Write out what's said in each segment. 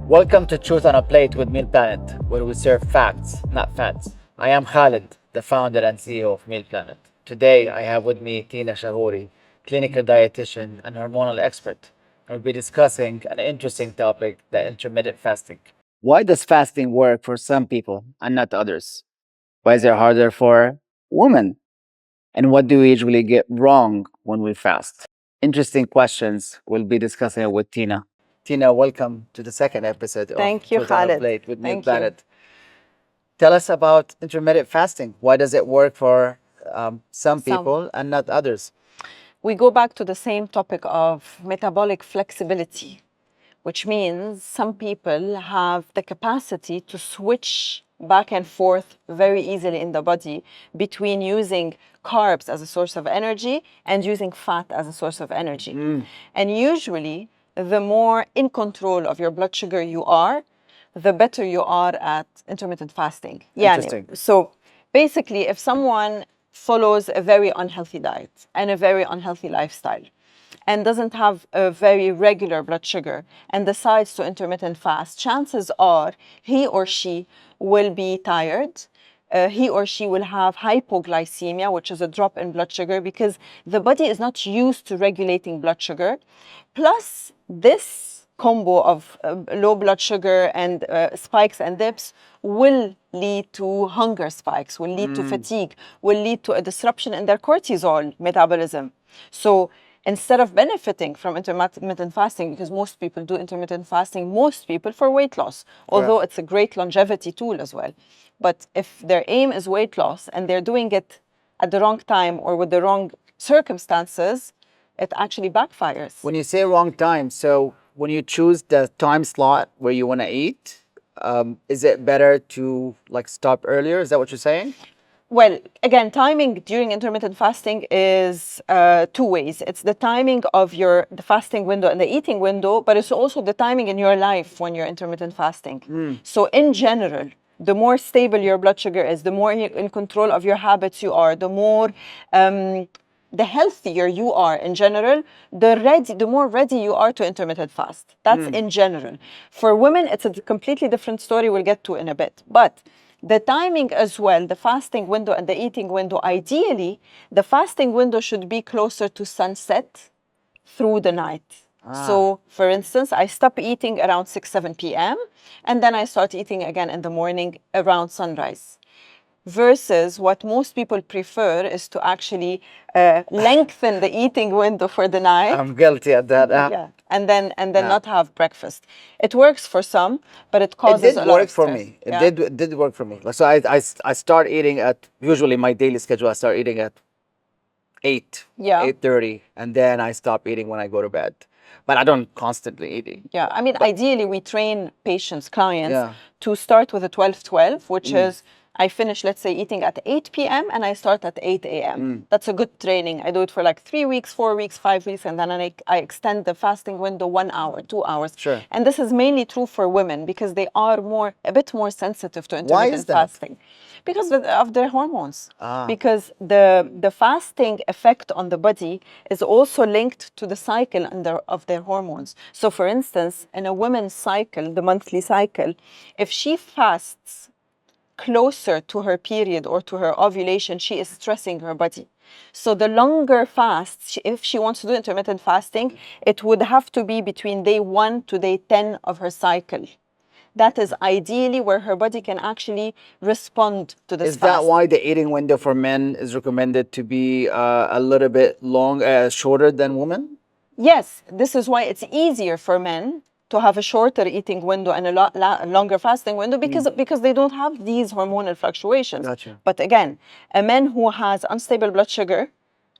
Welcome to Truth on a Plate with Meal Planet, where we serve facts, not fads. I am Khalid, the founder and CEO of Meal Planet. Today, I have with me Tina Chagoury, clinical dietitian and hormonal expert. And we'll be discussing an interesting topic, the intermittent fasting. Why does fasting work for some people and not others? Why is it harder for women? And what do we usually get wrong when we fast? Interesting questions. We'll be discussing it with Tina. Tina, welcome to the second episode of Thank you, Truth on a Khalid. Plate with Meal Thank you. Planet. Tell us about intermittent fasting. Why does it work for some people and not others? We go back to the same topic of metabolic flexibility, which means some people have the capacity to switch back and forth very easily in the body between using carbs as a source of energy and using fat as a source of energy. And usually, the more in control of your blood sugar you are, the better you are at intermittent fasting. Interesting. So basically, if someone follows a very unhealthy diet and a very unhealthy lifestyle and doesn't have a very regular blood sugar and decides to intermittent fast, chances are he or she will be tired. He or she will have hypoglycemia, which is a drop in blood sugar, because the body is not used to regulating blood sugar. Plus, this combo of low blood sugar and spikes and dips will lead to hunger spikes, will lead to fatigue, will lead to a disruption in their cortisol metabolism. So instead of benefiting from intermittent fasting, because most people do intermittent fasting, most people for weight loss, although it's a great longevity tool as well. But if their aim is weight loss and they're doing it at the wrong time or with the wrong circumstances, it actually backfires. When you say wrong time, so when you choose the time slot where you want to eat, is it better to stop earlier? Is that what you're saying? Well, again, timing during intermittent fasting is two ways. It's the timing of the fasting window and the eating window, but it's also the timing in your life when you're intermittent fasting. So in general, the more stable your blood sugar is, the more in control of your habits you are, the more the healthier you are in general, the more ready you are to intermittent fast. That's in general. For women, it's a completely different story we'll get to in a bit. But the timing as well, the fasting window and the eating window, ideally, the fasting window should be closer to sunset through the night. So, for instance, I stop eating around 6, 7 p.m. and then I start eating again in the morning around sunrise. Versus what most people prefer is to actually lengthen the eating window for the night. I'm guilty at that. Yeah, and then not have breakfast. It works for some, but it causes a lot of stress. It did work for me. So I start eating at, usually my daily schedule, I start eating at 8:30, and then I stop eating when I go to bed. But I don't constantly eat. Yeah, I mean, ideally we train patients, clients to start with a 12-12, which is I finish, let's say, eating at 8 p.m. and I start at 8 a.m. That's a good training. I do it for like 3 weeks, 4 weeks, 5 weeks, and then I extend the fasting window 1 hour, 2 hours. Sure. And this is mainly true for women because they are a bit more sensitive to intermittent fasting. Because of their hormones. Because the fasting effect on the body is also linked to the cycle of their hormones. So for instance, in a woman's cycle, the monthly cycle, if she fasts closer to her period or to her ovulation, she is stressing her body. So the longer fast, if she wants to do intermittent fasting, it would have to be between day 1 to day 10 of her cycle. That is ideally where her body can actually respond to this fast. Is that why the eating window for men is recommended to be a little bit shorter than women? Yes, this is why it's easier for men to have a shorter eating window and a longer fasting window because they don't have these hormonal fluctuations. Gotcha. But again, a man who has unstable blood sugar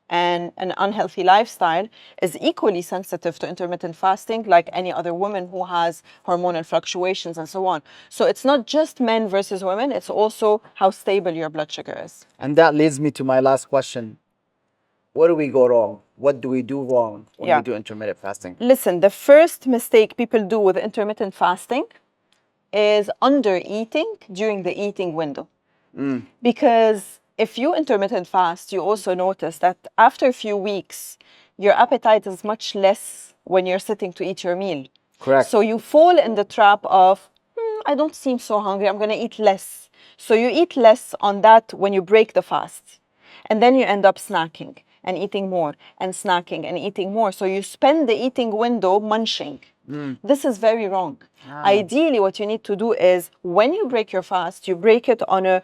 and an unhealthy lifestyle is equally sensitive to intermittent fasting like any other woman who has hormonal fluctuations and so on. So it's not just men versus women, it's also how stable your blood sugar is. And that leads me to my last question. Where do we go wrong? What do we do wrong when we do intermittent fasting? Listen, the first mistake people do with intermittent fasting is under-eating during the eating window. Because if you intermittent fast, you also notice that after a few weeks, your appetite is much less when you're sitting to eat your meal. Correct. So you fall in the trap of, I don't seem so hungry, I'm going to eat less. So you eat less on that when you break the fast. And then you end up snacking and eating more and snacking and eating more. So you spend the eating window munching. This is very wrong. Ideally, what you need to do is when you break your fast, you break it on a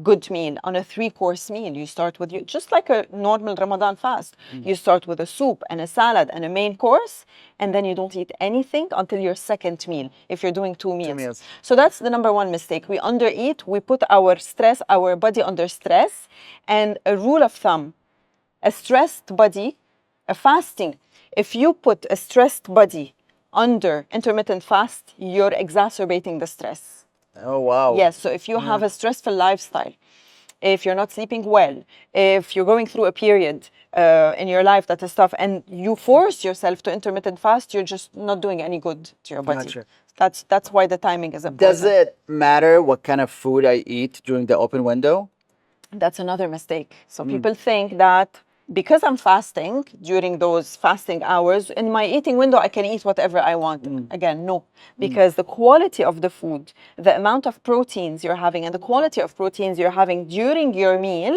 good meal, on a 3-course meal. You start with just like a normal Ramadan fast. You start with a soup and a salad and a main course, and then you don't eat anything until your second meal if you're doing 2 meals. meals. So that's the number one mistake. We undereat, we put our body under stress. And a rule of thumb, a stressed body, a fasting, if you put a stressed body under intermittent fast, you're exacerbating the stress. Oh, wow. Yes, so if you have a stressful lifestyle, if you're not sleeping well, if you're going through a period in your life that is tough, and you force yourself to intermittent fast, you're just not doing any good to your body. Gotcha. That's why the timing is important. Does it matter what kind of food I eat during the open window? That's another mistake. So people think that because I'm fasting during those fasting hours, in my eating window, I can eat whatever I want. Again, no, because the quality of the food, the amount of proteins you're having, and the quality of proteins you're having during your meal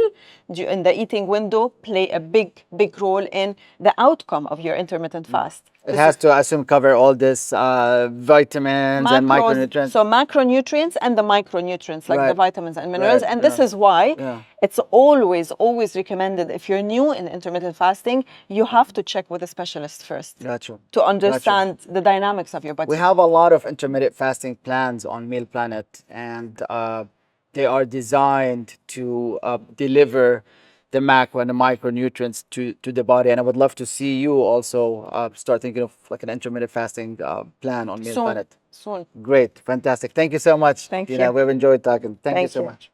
in the eating window play a big, big role in the outcome of your intermittent fast. It has to, I assume, cover all this vitamins and micronutrients. So macronutrients and the micronutrients, like the Right. vitamins and minerals. Right, And this is why it's always recommended, if you're new in intermittent fasting, you have to check with a specialist first Gotcha. to understand the dynamics of your body. We have a lot of intermittent fasting plans on Meal Planet, and they are designed to deliver the macro and the micronutrients to the body. And I would love to see you also start thinking of like an intermittent fasting plan on Meal Planet. Soon. Great, fantastic. Thank you so much. Thank Tina. you. We've enjoyed talking. Thank you Thank so you. much.